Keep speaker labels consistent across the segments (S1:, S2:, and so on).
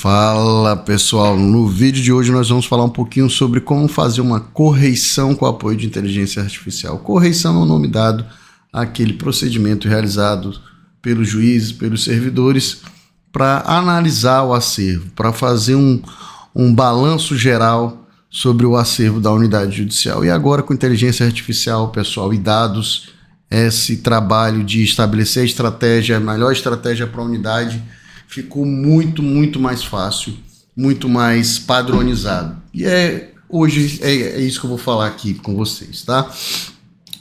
S1: Fala pessoal, no vídeo de hoje nós vamos falar um pouquinho sobre como fazer uma correição com apoio de inteligência artificial. Correição é o nome dado àquele procedimento realizado pelos juízes, pelos servidores, para analisar o acervo, para fazer um balanço geral sobre o acervo da unidade judicial. E agora com inteligência artificial, pessoal, e dados, esse trabalho de estabelecer a estratégia, a melhor estratégia para a unidade, ficou muito mais fácil, muito mais padronizado. E hoje é isso que eu vou falar aqui com vocês, tá?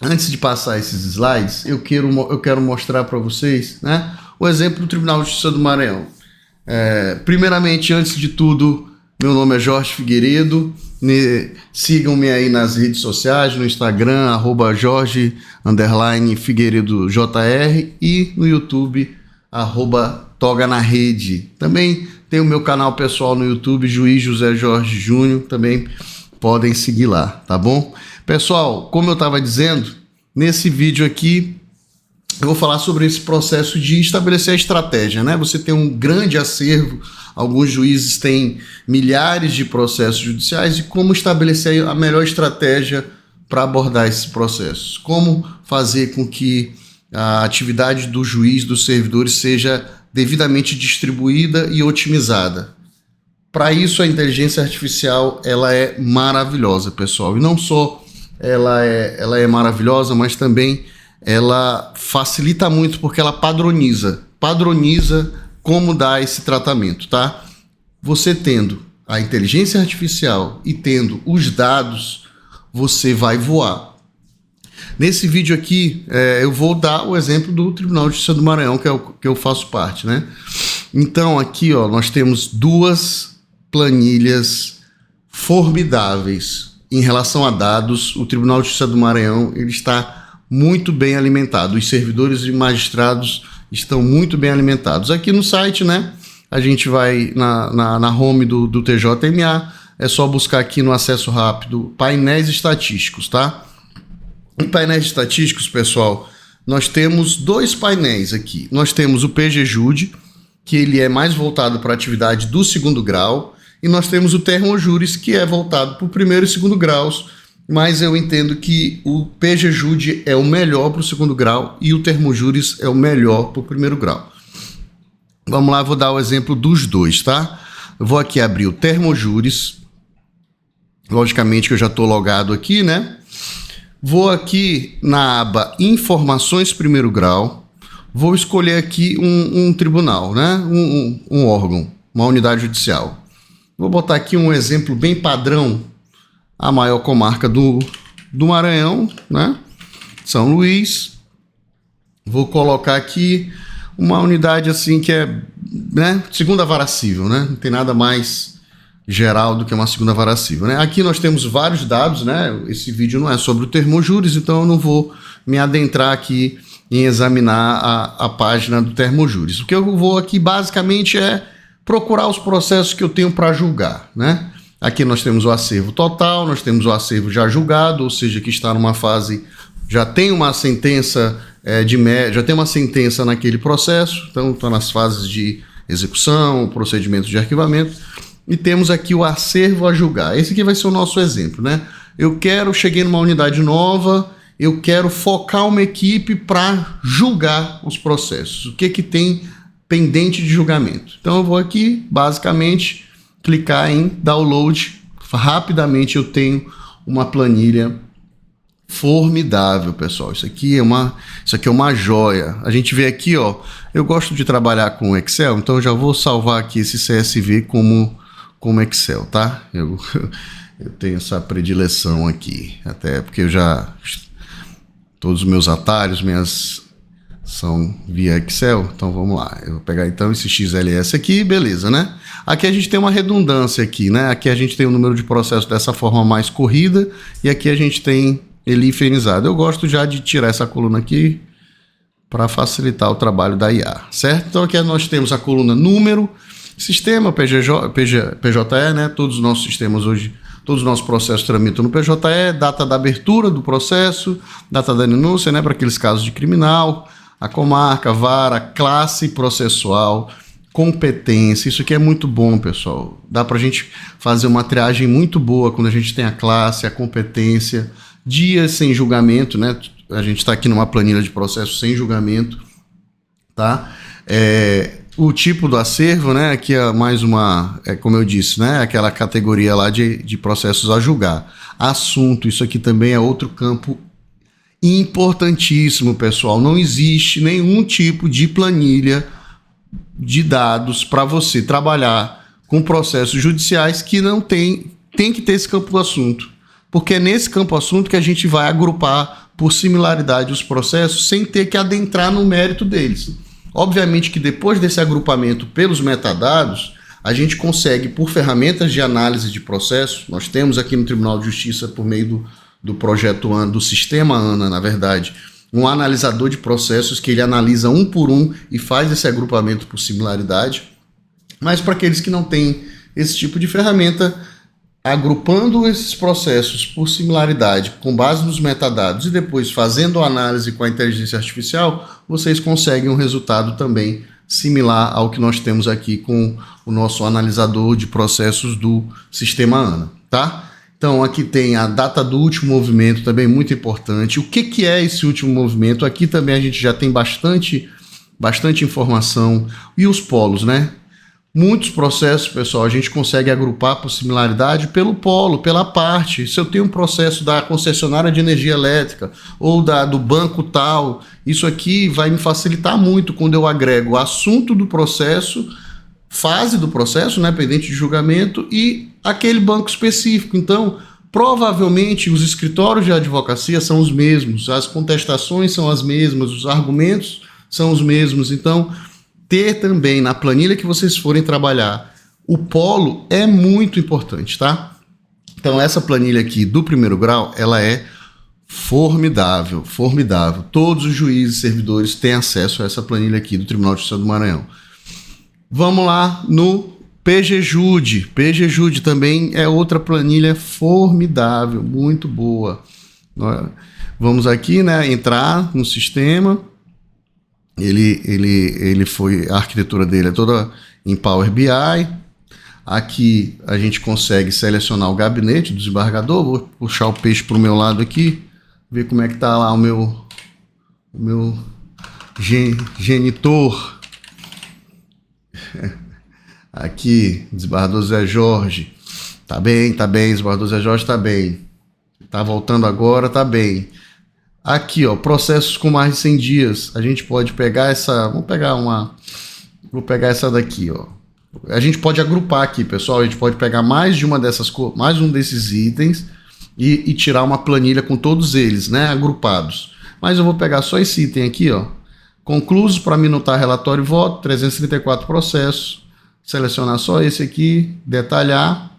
S1: Antes de passar esses slides, eu quero mostrar para vocês, né, o exemplo do Tribunal de Justiça do Maranhão. Primeiramente, antes de tudo, meu nome é Jorge Figueiredo. Sigam-me aí nas redes sociais, no Instagram, @Jorge_Figueiredo_JR, e no YouTube, @Toga na Rede. Também tem o meu canal pessoal no YouTube, Juiz José Jorge Júnior, também podem seguir lá, tá bom? Pessoal, como eu estava dizendo, nesse vídeo aqui eu vou falar sobre esse processo de estabelecer a estratégia, né? Você tem um grande acervo, alguns juízes têm milhares de processos judiciais, e como estabelecer a melhor estratégia para abordar esses processos. Como fazer com que a atividade do juiz, dos servidores, seja devidamente distribuída e otimizada. Para isso, a inteligência artificial ela é maravilhosa, pessoal. E não só ela é maravilhosa, mas também ela facilita muito porque ela padroniza como dar esse tratamento, tá? Você tendo a inteligência artificial e tendo os dados, você vai voar. Nesse vídeo aqui, eu vou dar o exemplo do Tribunal de Justiça do Maranhão, que eu faço parte, né? Então, aqui, ó, nós temos duas planilhas formidáveis em relação a dados. O Tribunal de Justiça do Maranhão ele está muito bem alimentado. Os servidores e magistrados estão muito bem alimentados. Aqui no site, né? A gente vai na home do TJMA, é só buscar aqui no acesso rápido painéis estatísticos, tá? Em painéis estatísticos, pessoal, nós temos dois painéis aqui. Nós temos o PGJude, que ele é mais voltado para a atividade do segundo grau, e nós temos o Termojuris, que é voltado para o primeiro e segundo graus, mas eu entendo que o PGJude é o melhor para o segundo grau e o Termojuris é o melhor para o primeiro grau. Vamos lá, vou dar o exemplo dos dois, tá? Eu vou aqui abrir o Termojuris, logicamente que eu já estou logado aqui, né? Vou aqui na aba Informações Primeiro Grau, vou escolher aqui um tribunal, né? Um órgão, uma unidade judicial. Vou botar aqui um exemplo bem padrão, a maior comarca do Maranhão, né? São Luís. Vou colocar aqui uma unidade assim que é, né, segunda vara civil, né? Não tem nada mais geral do que uma segunda vara civil, né? Aqui nós temos vários dados, né? Esse vídeo não é sobre o Termojuris, então eu não vou me adentrar aqui em examinar a página do Termojuris. O que eu vou aqui basicamente é procurar os processos que eu tenho para julgar, né? Aqui nós temos o acervo total, nós temos o acervo já julgado, ou seja, que está numa fase, já tem uma sentença já tem uma sentença naquele processo, então está nas fases de execução, procedimento de arquivamento. E temos aqui o acervo a julgar. Esse aqui vai ser o nosso exemplo, né? Cheguei numa unidade nova, eu quero focar uma equipe para julgar os processos. O que tem pendente de julgamento? Então eu vou aqui, basicamente, clicar em download. Rapidamente eu tenho uma planilha formidável, pessoal. Isso aqui é uma joia. A gente vê aqui, ó, eu gosto de trabalhar com Excel, então eu já vou salvar aqui esse CSV como Excel, tá? Eu tenho essa predileção aqui, até porque todos os meus atalhos, são via Excel, então vamos lá. Eu vou pegar então esse XLS aqui, beleza, né? Aqui a gente tem uma redundância aqui, né? Aqui a gente tem o número de processos dessa forma mais corrida, e aqui a gente tem ele hifenizado. Eu gosto já de tirar essa coluna aqui para facilitar o trabalho da IA, certo? Então aqui nós temos a coluna número, sistema, PJE, né? Todos os nossos sistemas hoje, todos os nossos processos tramitam no PJE, data da abertura do processo, data da denúncia, né? Para aqueles casos de criminal, a comarca, vara, classe processual, competência. Isso aqui é muito bom, pessoal. Dá para a gente fazer uma triagem muito boa quando a gente tem a classe, a competência, dias sem julgamento, né? A gente está aqui numa planilha de processo sem julgamento, tá? O tipo do acervo, né? Aqui é mais uma, como eu disse, né? Aquela categoria lá de processos a julgar. Assunto, isso aqui também é outro campo importantíssimo, pessoal. Não existe nenhum tipo de planilha de dados para você trabalhar com processos judiciais que não tem que ter esse campo do assunto. Porque é nesse campo do assunto que a gente vai agrupar por similaridade os processos sem ter que adentrar no mérito deles. Obviamente que depois desse agrupamento pelos metadados, a gente consegue, por ferramentas de análise de processo, nós temos aqui no Tribunal de Justiça, por meio do projeto ANA, do sistema ANA, na verdade, um analisador de processos que ele analisa um por um e faz esse agrupamento por similaridade. Mas para aqueles que não têm esse tipo de ferramenta, agrupando esses processos por similaridade, com base nos metadados, e depois fazendo a análise com a inteligência artificial, vocês conseguem um resultado também similar ao que nós temos aqui com o nosso analisador de processos do sistema ANA, tá? Então, aqui tem a data do último movimento, também muito importante. O que é esse último movimento? Aqui também a gente já tem bastante informação. E os polos, né? Muitos processos, pessoal, a gente consegue agrupar por similaridade pelo polo, pela parte. Se eu tenho um processo da concessionária de energia elétrica ou do banco tal, isso aqui vai me facilitar muito quando eu agrego o assunto do processo, fase do processo, né, pendente de julgamento, e aquele banco específico. Então, provavelmente os escritórios de advocacia são os mesmos, as contestações são as mesmas, os argumentos são os mesmos. Então, ter também na planilha que vocês forem trabalhar o polo é muito importante, tá? Então, essa planilha aqui do primeiro grau, ela é formidável, formidável. Todos os juízes e servidores têm acesso a essa planilha aqui do Tribunal de Justiça do Maranhão. Vamos lá no PGJude. PGJude também é outra planilha formidável, muito boa. Vamos aqui, né, entrar no sistema. Ele foi, a arquitetura dele é toda em Power BI. Aqui a gente consegue selecionar o gabinete do desembargador. Vou puxar o peixe para o meu lado aqui, ver como é que está lá o meu genitor. Aqui, desembargador Zé Jorge. Tá bem, desembargador Zé Jorge tá bem. Tá voltando agora, tá bem. Aqui, ó, processos com mais de 100 dias. A gente pode pegar essa... Vou pegar essa daqui, ó. A gente pode agrupar aqui, pessoal. A gente pode pegar mais um desses itens e tirar uma planilha com todos eles, né? Agrupados. Mas eu vou pegar só esse item aqui, ó. Conclusos para minutar relatório e voto, 334 processos. Selecionar só esse aqui, detalhar.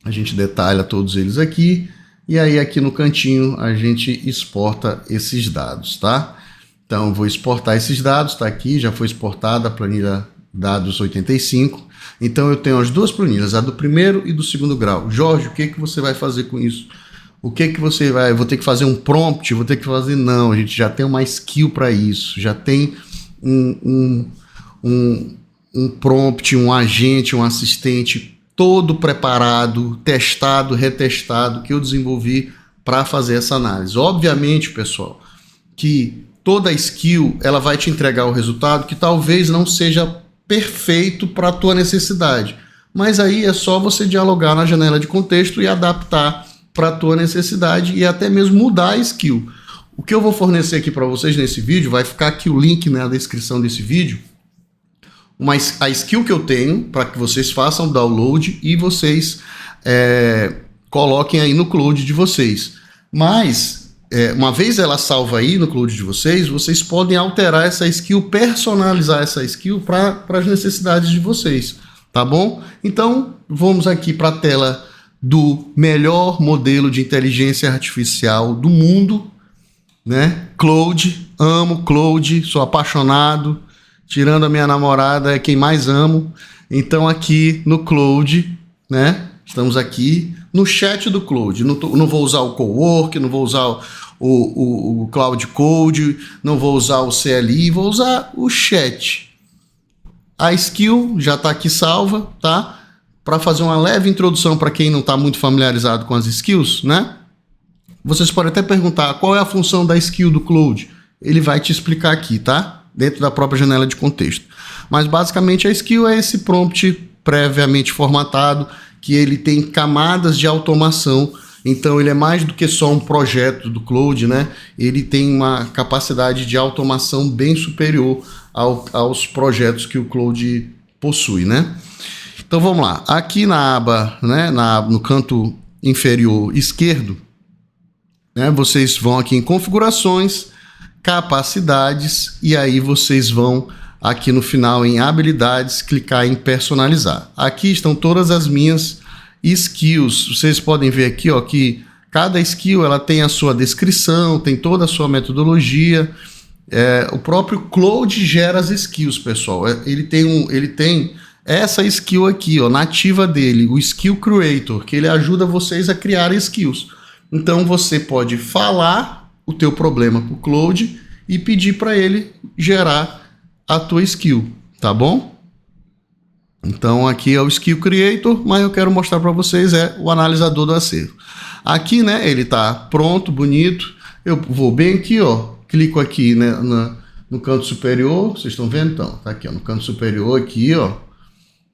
S1: A gente detalha todos eles aqui. E aí aqui no cantinho a gente exporta esses dados, tá? Então eu vou exportar esses dados, tá aqui, já foi exportada a planilha dados 85. Então eu tenho as duas planilhas, a do primeiro e do segundo grau. Jorge, o que você vai fazer com isso? O que você vai... Vou ter que fazer um prompt? Vou ter que fazer... Não, a gente já tem uma skill para isso, já tem um prompt, um agente, um assistente todo preparado, testado, retestado, que eu desenvolvi para fazer essa análise. Obviamente, pessoal, que toda skill ela vai te entregar o resultado que talvez não seja perfeito para a tua necessidade, mas aí é só você dialogar na janela de contexto e adaptar para a tua necessidade e até mesmo mudar a skill. O que eu vou fornecer aqui para vocês nesse vídeo, vai ficar aqui o link na descrição desse vídeo, a skill que eu tenho para que vocês façam download e vocês coloquem aí no cloud de vocês. Mas, uma vez ela salva aí no cloud de vocês, vocês podem alterar essa skill, personalizar essa skill para as necessidades de vocês, tá bom? Então, vamos aqui para a tela do melhor modelo de inteligência artificial do mundo, né? Claude, amo Claude, sou apaixonado. Tirando a minha namorada, é quem mais amo. Então aqui no Claude, né? Estamos aqui no chat do Claude. Não vou usar o Cowork, não vou usar o Cloud Code, não vou usar o CLI, vou usar o chat. a skill já está aqui salva, tá? Para fazer uma leve introdução para quem não está muito familiarizado com as skills, né? Vocês podem até perguntar qual é a função da skill do Claude. Ele vai te explicar aqui, tá? Dentro da própria janela de contexto. Mas basicamente a skill é esse prompt previamente formatado, que ele tem camadas de automação. Então ele é mais do que só um projeto do Claude, né? Ele tem uma capacidade de automação bem superior aos projetos que o Claude possui, né? Então vamos lá. Aqui na aba, né, no canto inferior esquerdo, né, vocês vão aqui em configurações, capacidades, e aí vocês vão aqui no final em habilidades, clicar em personalizar. Aqui estão todas as minhas skills. Vocês podem ver aqui, ó, que cada skill ela tem a sua descrição, tem toda a sua metodologia. O próprio Claude gera as skills, pessoal. Ele tem essa skill aqui, ó, nativa dele, o Skill Creator, que ele ajuda vocês a criar skills. Então você pode falar o teu problema para o Claude e pedir para ele gerar a tua skill, tá bom? Então aqui é o Skill Creator, mas eu quero mostrar para vocês o analisador do acervo. Aqui, né, ele tá pronto, bonito. Eu vou bem aqui, ó, clico aqui, né, no canto superior, vocês estão vendo? Então, tá aqui, ó, no canto superior aqui, ó,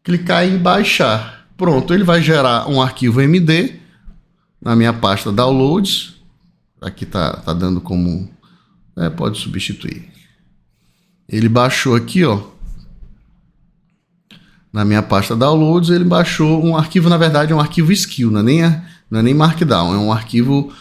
S1: clicar em baixar. Pronto, ele vai gerar um arquivo MD na minha pasta Downloads. Aqui tá dando como... pode substituir. Ele baixou aqui, ó. Na minha pasta Downloads, ele baixou um arquivo, na verdade, é um arquivo skill, não é nem Markdown, é um arquivo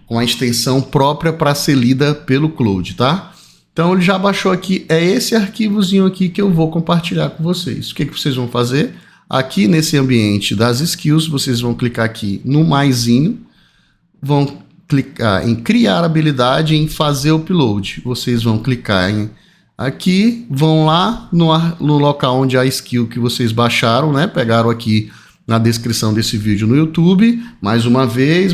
S1: com a extensão própria para ser lida pelo Claude, tá? Então ele já baixou aqui, é esse arquivozinho aqui que eu vou compartilhar com vocês. O que vocês vão fazer? Aqui nesse ambiente das skills, vocês vão clicar aqui no maisinho, vão clicar em criar habilidade, em fazer upload. Vocês vão clicar aqui, vão lá no local onde a skill que vocês baixaram, né? Pegaram aqui na descrição desse vídeo no YouTube. Mais uma vez,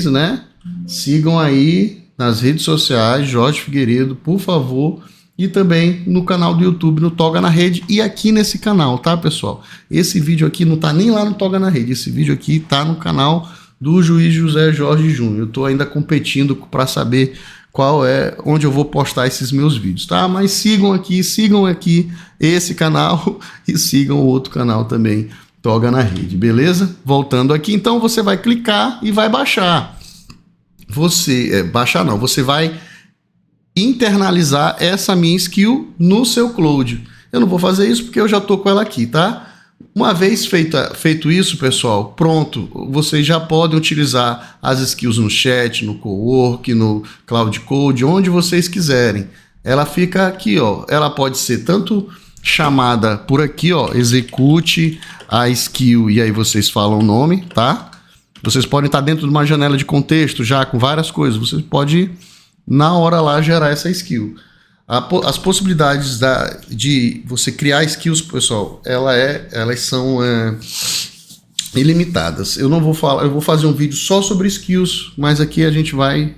S1: né? Sigam aí nas redes sociais, Jorge Figueiredo, por favor. E também no canal do YouTube, no Toga na Rede, e aqui nesse canal, tá, pessoal? Esse vídeo aqui não tá nem lá no Toga na Rede, esse vídeo aqui tá no canal do Juiz José Jorge Júnior. Eu tô ainda competindo para saber onde eu vou postar esses meus vídeos, tá? Mas sigam aqui esse canal e sigam o outro canal também, Toga na Rede, beleza? Voltando aqui, então você vai clicar e vai baixar. Você vai internalizar essa minha skill no seu Claude. Eu não vou fazer isso porque eu já tô com ela aqui, tá? Uma vez feito isso, pessoal, pronto, vocês já podem utilizar as skills no chat, no Cowork, no Cloud Code, onde vocês quiserem. Ela fica aqui, ó. Ela pode ser tanto chamada por aqui, ó, execute a skill, e aí vocês falam o nome, tá? Vocês podem estar dentro de uma janela de contexto já com várias coisas. Vocês podem na hora lá gerar essa skill. As possibilidades de você criar skills, pessoal, elas são ilimitadas. Eu não vou falar, eu vou fazer um vídeo só sobre skills, mas aqui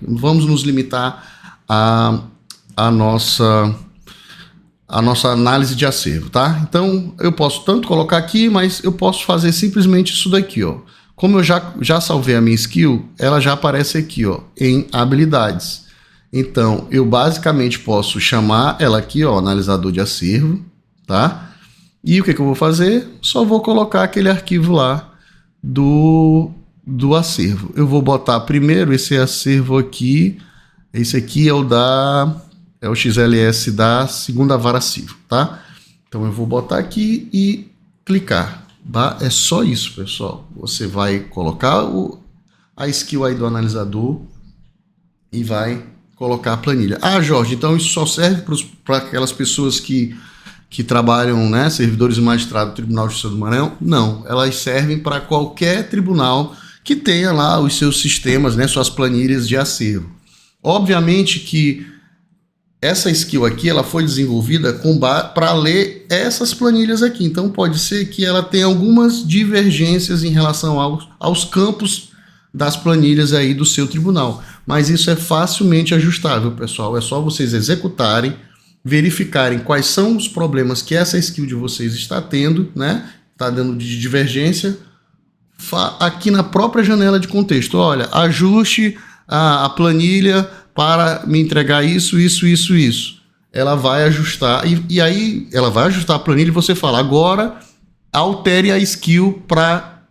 S1: vamos nos limitar a nossa análise de acervo, tá? Então eu posso tanto colocar aqui, mas eu posso fazer simplesmente isso daqui, ó. Como eu já salvei a minha skill, ela já aparece aqui, ó, em habilidades. Então, eu basicamente posso chamar ela aqui, ó, analisador de acervo, tá? E o que eu vou fazer? Só vou colocar aquele arquivo lá do acervo. Eu vou botar primeiro esse acervo aqui. Esse aqui é o XLS da segunda vara civil, tá? Então, eu vou botar aqui e clicar. Tá? É só isso, pessoal. Você vai colocar a skill aí do analisador e vai colocar a planilha. Ah, Jorge, então isso só serve para aquelas pessoas que trabalham, né, servidores e magistrados do Tribunal de Justiça do Maranhão? Não, elas servem para qualquer tribunal que tenha lá os seus sistemas, né, suas planilhas de acervo. Obviamente que essa skill aqui ela foi desenvolvida para ler essas planilhas aqui, então pode ser que ela tenha algumas divergências em relação aos campos das planilhas aí do seu tribunal, mas isso é facilmente ajustável, pessoal. É só vocês executarem, verificarem quais são os problemas que essa skill de vocês está tendo, né? Está dando de divergência, aqui na própria janela de contexto. Olha, ajuste a planilha para me entregar isso. Ela vai ajustar, e aí ela vai ajustar a planilha e você fala, agora altere a skill para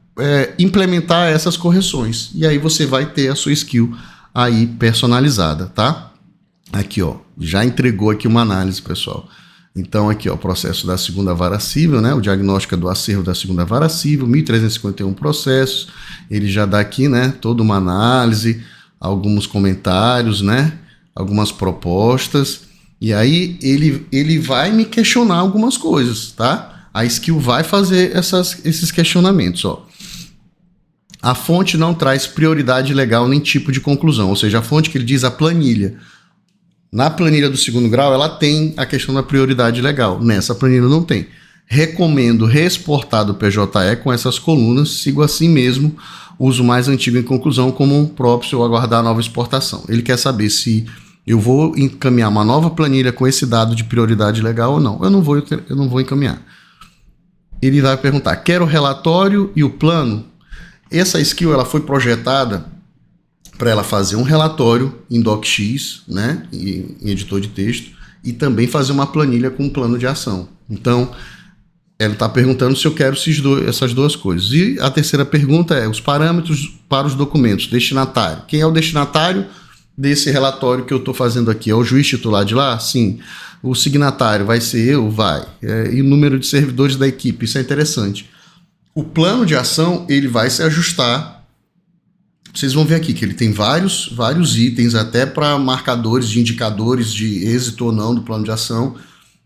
S1: implementar essas correções. E aí você vai ter a sua skill aí personalizada, tá? Aqui, ó, já entregou aqui uma análise, pessoal. Então, aqui, ó, o processo da segunda vara civil, né? O diagnóstico do acervo da segunda vara civil, 1.351 processos. Ele já dá aqui, né? Toda uma análise, alguns comentários, né? Algumas propostas. E aí, ele vai me questionar algumas coisas, tá? A skill vai fazer esses questionamentos, ó. A fonte não traz prioridade legal nem tipo de conclusão. Ou seja, a fonte que ele diz, a planilha. Na planilha do segundo grau, ela tem a questão da prioridade legal. Nessa planilha não tem. Recomendo reexportar do PJE com essas colunas. Sigo assim mesmo. Uso mais antigo em conclusão como um próprio ou aguardar a nova exportação. Ele quer saber se eu vou encaminhar uma nova planilha com esse dado de prioridade legal ou não. Eu não vou encaminhar. Ele vai perguntar, quero o relatório e o plano? Essa skill ela foi projetada para ela fazer um relatório em DocX, né, em editor de texto, e também fazer uma planilha com um plano de ação. Então, ela está perguntando se eu quero essas duas coisas. E a terceira pergunta é os parâmetros para os documentos, destinatário. Quem é o destinatário desse relatório que eu estou fazendo aqui? É o juiz titular de lá? Sim. O signatário vai ser eu? Vai. E o número de servidores da equipe, isso é interessante. O plano de ação, ele vai se ajustar. Vocês vão ver aqui que ele tem vários itens, até para marcadores de indicadores de êxito ou não do plano de ação,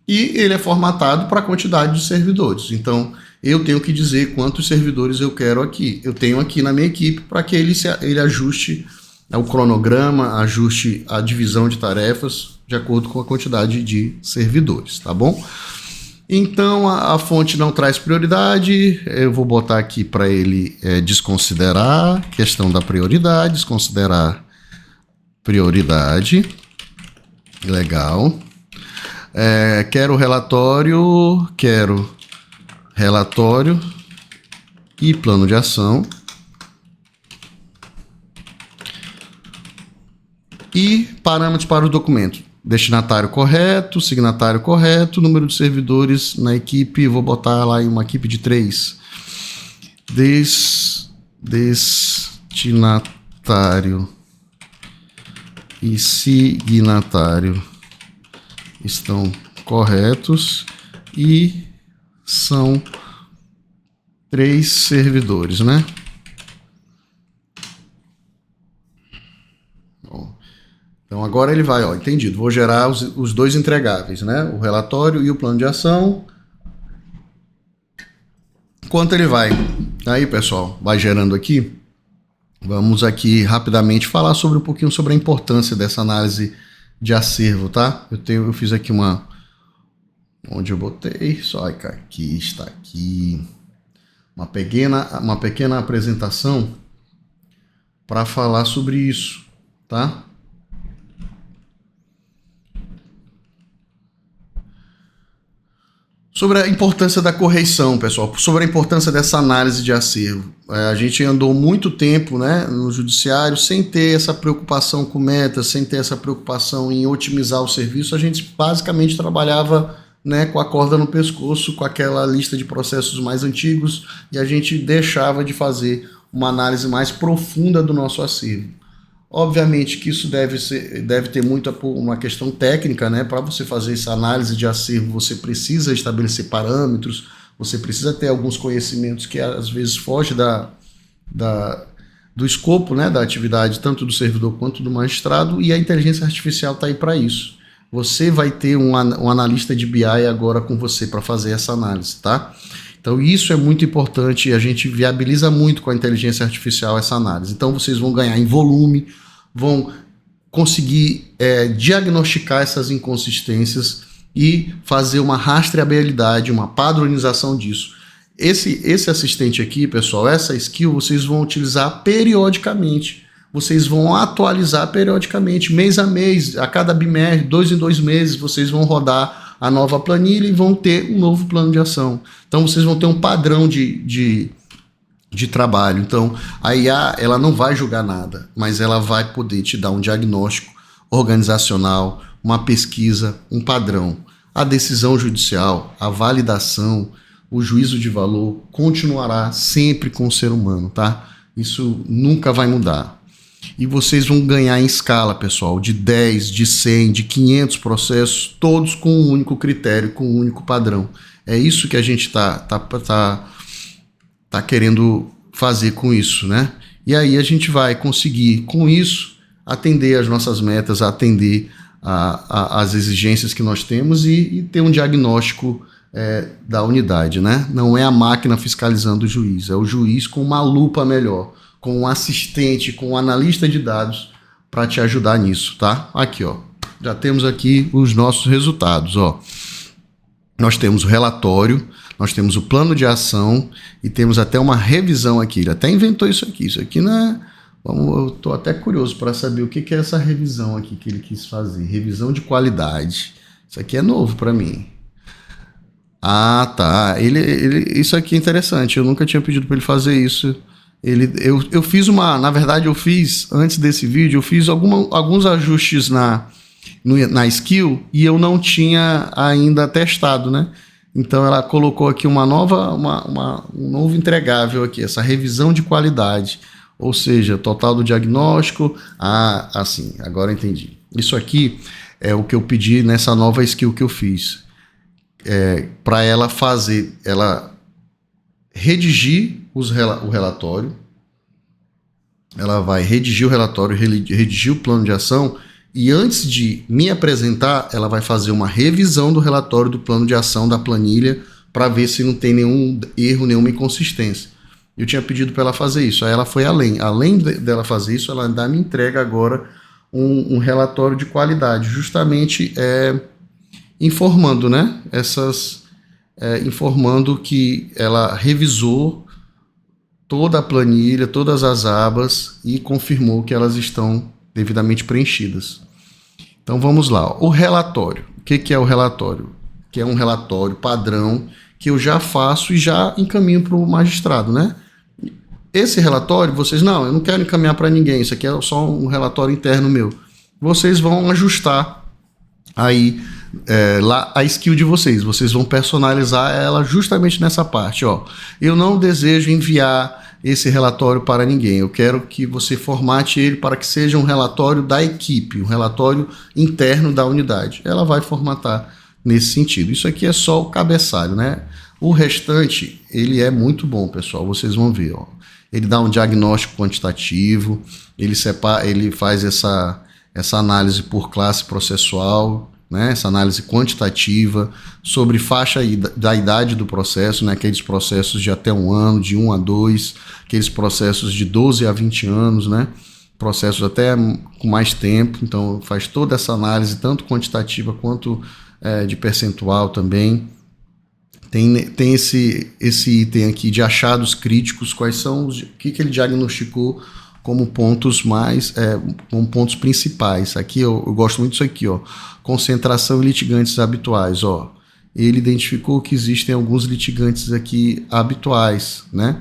S1: e ele é formatado para a quantidade de servidores. Então, eu tenho que dizer quantos servidores eu quero aqui. Eu tenho aqui na minha equipe para que ele ajuste o cronograma, ajuste a divisão de tarefas de acordo com a quantidade de servidores, tá bom? Então, a fonte não traz prioridade, eu vou botar aqui para ele desconsiderar, questão da prioridade, desconsiderar prioridade, legal. Quero relatório e plano de ação. E parâmetros para o documento. Destinatário correto, signatário correto, número de servidores na equipe, vou botar lá em uma equipe de 3. Destinatário e signatário estão corretos e são 3 servidores, né? Então agora ele vai, ó, entendido, vou gerar os 2 entregáveis, né? O relatório e o plano de ação. Enquanto ele vai, aí pessoal, vai gerando aqui, vamos aqui rapidamente falar um pouquinho sobre a importância dessa análise de acervo, tá? Eu fiz aqui onde eu botei, só aqui está aqui, uma pequena apresentação para falar sobre isso, tá? Sobre a importância da correição, pessoal, sobre a importância dessa análise de acervo. A gente andou muito tempo, né, no judiciário sem ter essa preocupação com metas, sem ter essa preocupação em otimizar o serviço. A gente basicamente trabalhava, né, com a corda no pescoço, com aquela lista de processos mais antigos, e a gente deixava de fazer uma análise mais profunda do nosso acervo. Obviamente que isso deve ter muito uma questão técnica, né? Para você fazer essa análise de acervo, você precisa estabelecer parâmetros, você precisa ter alguns conhecimentos que às vezes fogem do escopo, né, da atividade, tanto do servidor quanto do magistrado, e a inteligência artificial está aí para isso. Você vai ter um analista de BI agora com você para fazer essa análise, tá? Então isso é muito importante e a gente viabiliza muito com a inteligência artificial essa análise. Então vocês vão ganhar em volume, vão conseguir diagnosticar essas inconsistências e fazer uma rastreabilidade, uma padronização disso. Esse assistente aqui, pessoal, essa skill vocês vão utilizar periodicamente. vocês vão atualizar periodicamente, mês a mês, a cada bimestre, 2 em 2 meses, vocês vão rodar a nova planilha e vão ter um novo plano de ação. Então vocês vão ter um padrão de trabalho. Então a IA, ela não vai julgar nada, mas ela vai poder te dar um diagnóstico organizacional, uma pesquisa, um padrão. A decisão judicial, a validação, o juízo de valor continuará sempre com o ser humano, tá? Isso nunca vai mudar. E vocês vão ganhar em escala, pessoal, de 10, de 100, de 500 processos, todos com um único critério, com um único padrão. É isso que a gente tá querendo fazer com isso, né? E aí a gente vai conseguir, com isso, atender as nossas metas, atender as exigências que nós temos e ter um diagnóstico da unidade, né? Não é a máquina fiscalizando o juiz, é o juiz com uma lupa melhor, com um assistente, com um analista de dados para te ajudar nisso, tá? Aqui, ó, já temos aqui os nossos resultados, ó. Nós temos o relatório, nós temos o plano de ação e temos até uma revisão aqui. Ele até inventou isso aqui. Isso aqui não é... eu estou até curioso para saber o que é essa revisão aqui que ele quis fazer. Revisão de qualidade. Isso aqui é novo para mim. Ah, tá. Isso aqui é interessante. Eu nunca tinha pedido para ele fazer isso. Eu fiz na verdade, eu fiz, antes desse vídeo, eu fiz alguns ajustes na skill e eu não tinha ainda testado, né? Então ela colocou aqui um novo entregável aqui, essa revisão de qualidade. Ou seja, total do diagnóstico. Ah, assim, agora eu entendi. Isso aqui é o que eu pedi nessa nova skill que eu fiz. Para ela redigir o relatório. Ela vai redigir o relatório, redigir o plano de ação. E antes de me apresentar, ela vai fazer uma revisão do relatório do plano de ação da planilha para ver se não tem nenhum erro, nenhuma inconsistência. Eu tinha pedido para ela fazer isso, aí ela foi além. Além dela fazer isso, ela ainda me entrega agora um relatório de qualidade, justamente informando, né? Informando que ela revisou toda a planilha, todas as abas e confirmou que elas estão devidamente preenchidas. Então vamos lá. O relatório. O que é o relatório? Que é um relatório padrão que eu já faço e já encaminho para o magistrado, né? Esse relatório, eu não quero encaminhar para ninguém, isso aqui é só um relatório interno meu. Vocês vão ajustar aí lá a skill de vocês vão personalizar ela justamente nessa parte, ó. Eu não desejo enviar esse relatório para ninguém, eu quero que você formate ele para que seja um relatório da equipe, um relatório interno da unidade. Ela vai formatar nesse sentido. Isso aqui é só o cabeçalho, né? O restante, ele é muito bom, pessoal, vocês vão ver, ó. Ele dá um diagnóstico quantitativo, ele faz essa análise por classe processual, né? Essa análise quantitativa sobre faixa da idade do processo, né? Aqueles processos de até 1 ano, de 1 a 2, aqueles processos de 12 a 20 anos, né? Processos até com mais tempo, então faz toda essa análise, tanto quantitativa quanto de percentual também. Tem esse item aqui de achados críticos, quais são o que ele diagnosticou como pontos como pontos principais. Aqui eu gosto muito disso aqui, ó. Concentração em litigantes habituais, ó. Ele identificou que existem alguns litigantes aqui habituais, né?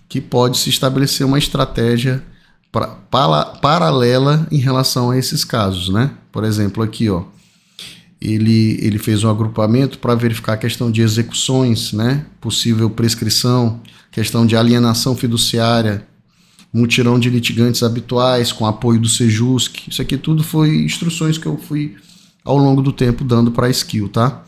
S1: Que pode se estabelecer uma estratégia paralela em relação a esses casos, né? Por exemplo, aqui, ó. Ele fez um agrupamento para verificar a questão de execuções, né? Possível prescrição, questão de alienação fiduciária, mutirão de litigantes habituais com apoio do Sejusc. Isso aqui tudo foi instruções que eu fui ao longo do tempo dando para a skill, tá?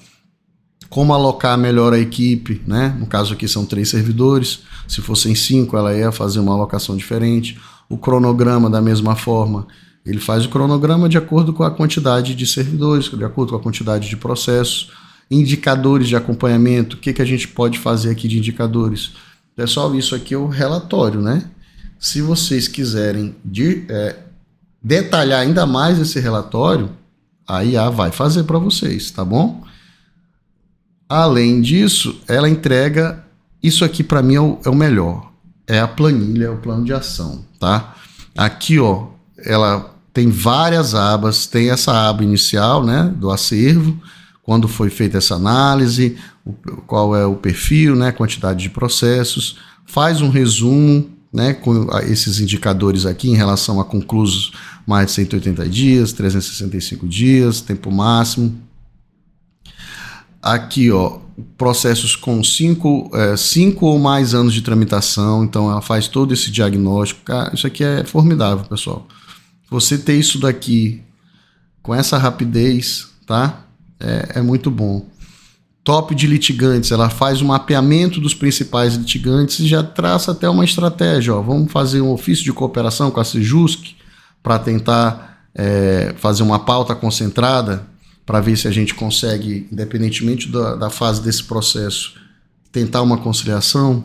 S1: Como alocar melhor a equipe, né? No caso aqui são 3 servidores, se fossem 5 ela ia fazer uma alocação diferente. O cronograma da mesma forma, ele faz o cronograma de acordo com a quantidade de servidores, de acordo com a quantidade de processos, indicadores de acompanhamento. O que a gente pode fazer aqui de indicadores? Pessoal, isso aqui é o relatório, né? Se vocês quiserem detalhar ainda mais esse relatório, a IA vai fazer para vocês, tá bom? Além disso, ela entrega, isso aqui para mim é o melhor, é a planilha, é o plano de ação, tá? Aqui, ó, ela tem várias abas, tem essa aba inicial, né, do acervo, quando foi feita essa análise, qual é o perfil, né, quantidade de processos, faz um resumo, né, com esses indicadores aqui em relação a conclusos mais de 180 dias, 365 dias, tempo máximo. Aqui, ó, processos com 5 ou mais anos de tramitação, então ela faz todo esse diagnóstico. Cara, isso aqui é formidável, pessoal. Você ter isso daqui com essa rapidez, tá? É muito bom. Top de litigantes, ela faz um mapeamento dos principais litigantes e já traça até uma estratégia. Ó. Vamos fazer um ofício de cooperação com a Sejusc para tentar fazer uma pauta concentrada para ver se a gente consegue, independentemente da fase desse processo, tentar uma conciliação.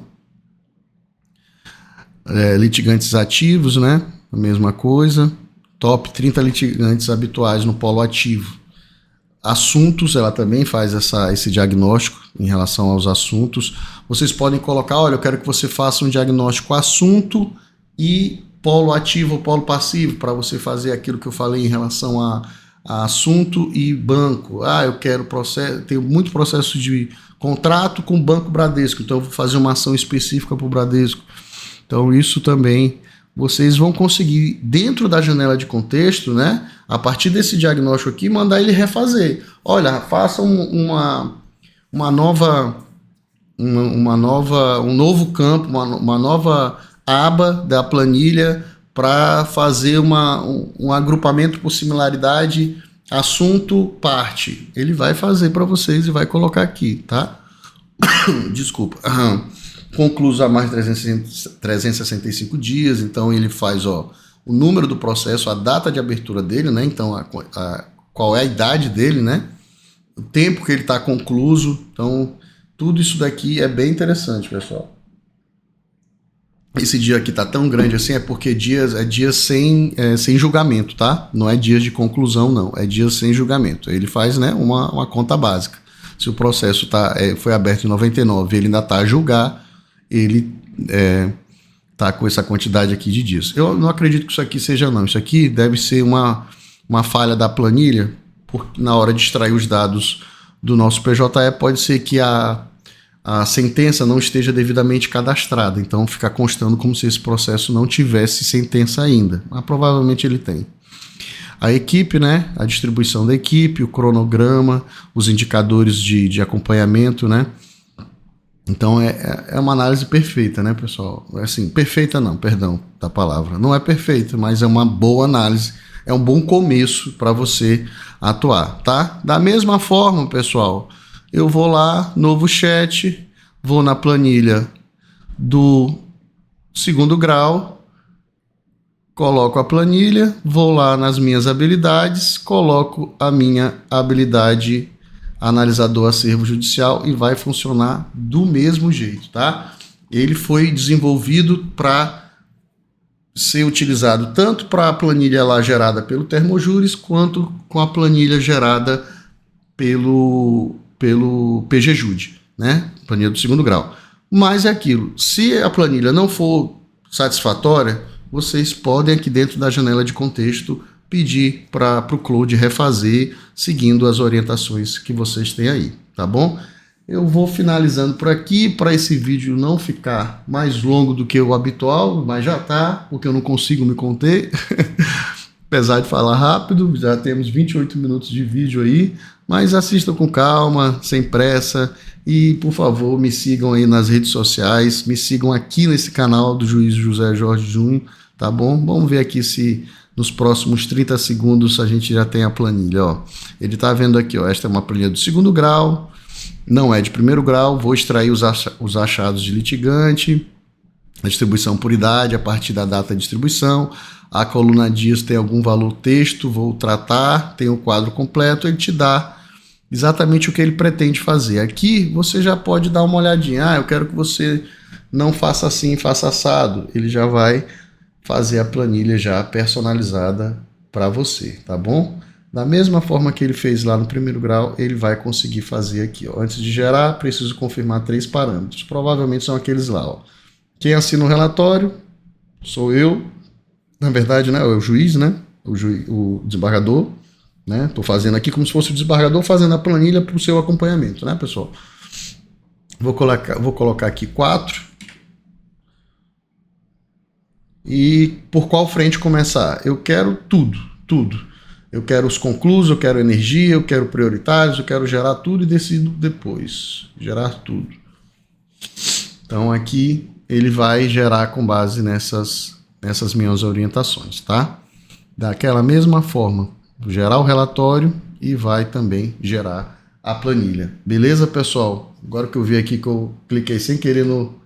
S1: Litigantes ativos, né? A mesma coisa. Top 30 litigantes habituais no polo ativo. Assuntos, ela também faz esse diagnóstico em relação aos assuntos. Vocês podem colocar, olha, eu quero que você faça um diagnóstico assunto e polo ativo ou polo passivo, para você fazer aquilo que eu falei em relação a assunto e banco. Eu quero processo, tenho muito processo de contrato com o Banco Bradesco, então eu vou fazer uma ação específica para o Bradesco. Então isso também vocês vão conseguir, dentro da janela de contexto, né, a partir desse diagnóstico aqui, mandar ele refazer. Olha, faça um novo campo, uma nova aba da planilha para fazer um agrupamento por similaridade, assunto, parte. Ele vai fazer para vocês e vai colocar aqui, tá? Desculpa. Concluso há mais de 365 dias, então ele faz o número do processo, a data de abertura dele, né? Então, qual é a idade dele, né? O tempo que ele está concluso. Então, tudo isso daqui é bem interessante, pessoal. Esse dia aqui tá tão grande assim é porque é dias sem julgamento, tá? Não é dias de conclusão, não. É dias sem julgamento. Ele faz, né, uma conta básica. Se o processo foi aberto em 99 e ele ainda está a julgar, ele tá com essa quantidade aqui de dias. Eu não acredito que isso aqui seja, não. Isso aqui deve ser uma falha da planilha, porque na hora de extrair os dados do nosso PJE, pode ser que a sentença não esteja devidamente cadastrada, então fica constando como se esse processo não tivesse sentença ainda, mas provavelmente ele tem. A equipe, né, a distribuição da equipe, o cronograma, os indicadores de acompanhamento, né, então é uma análise perfeita, né, pessoal? Assim, perfeita não, perdão da palavra, não é perfeita, mas é uma boa análise, é um bom começo para você atuar, tá? Da mesma forma, pessoal, eu vou lá, novo chat, vou na planilha do segundo grau, coloco a planilha, vou lá nas minhas habilidades, coloco a minha habilidade analisador acervo judicial e vai funcionar do mesmo jeito, tá? Ele foi desenvolvido para ser utilizado tanto para a planilha lá gerada pelo Termojuris, quanto com a planilha gerada pelo PGJude, né? Planilha do segundo grau. Mas é aquilo, se a planilha não for satisfatória, vocês podem aqui dentro da janela de contexto pedir para o Claude refazer, seguindo as orientações que vocês têm aí, tá bom? Eu vou finalizando por aqui, para esse vídeo não ficar mais longo do que o habitual, mas já tá, porque eu não consigo me conter. Apesar de falar rápido, já temos 28 minutos de vídeo aí, mas assistam com calma, sem pressa, e por favor me sigam aí nas redes sociais, me sigam aqui nesse canal do Juiz José Jorge Júnior, tá bom? Vamos ver aqui se nos próximos 30 segundos a gente já tem a planilha, ó. Ele tá vendo aqui, ó, esta é uma planilha do segundo grau, não é de primeiro grau, vou extrair os achados de litigante, a distribuição por idade a partir da data de distribuição, a coluna dias tem algum valor texto, vou tratar, tem o quadro completo, ele te dá exatamente o que ele pretende fazer. Aqui você já pode dar uma olhadinha, eu quero que você não faça assim, faça assado, ele já vai fazer a planilha já personalizada para você, tá bom? Da mesma forma que ele fez lá no primeiro grau, ele vai conseguir fazer aqui, ó. Antes de gerar, preciso confirmar 3 parâmetros, provavelmente são aqueles lá, ó. Quem assina o relatório sou eu, na verdade, né, o juiz, né, o desembargador, né, estou fazendo aqui como se fosse o desembargador fazendo a planilha para o seu acompanhamento, né, pessoal? Vou colocar aqui 4. E por qual frente começar? Eu quero tudo, tudo. Eu quero os conclusos, eu quero energia, eu quero prioritários, eu quero gerar tudo e decido depois. Gerar tudo. Então aqui ele vai gerar com base nessas minhas orientações, tá? Daquela mesma forma, gerar o relatório e vai também gerar a planilha. Beleza, pessoal? Agora que eu vi aqui que eu cliquei sem querer no...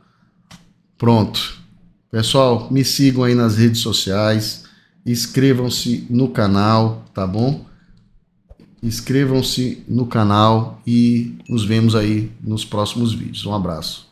S1: Pronto. Pessoal, me sigam aí nas redes sociais, inscrevam-se no canal, tá bom? Inscrevam-se no canal e nos vemos aí nos próximos vídeos. Um abraço.